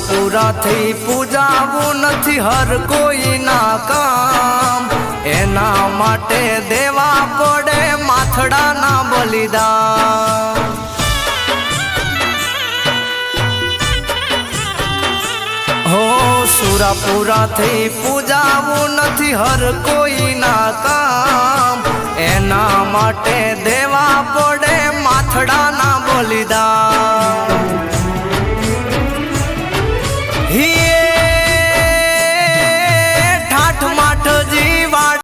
સુરાપુરાથી પૂજાવું નથી હર કોઈના કામ, એના માટે દેવા પડે માથડાના બલિદાન। હો સુરાપુરાથી પૂજાવું નથી હર કોઈના કામ, એના માટે દેવા પડે માથડાના બલિદાન।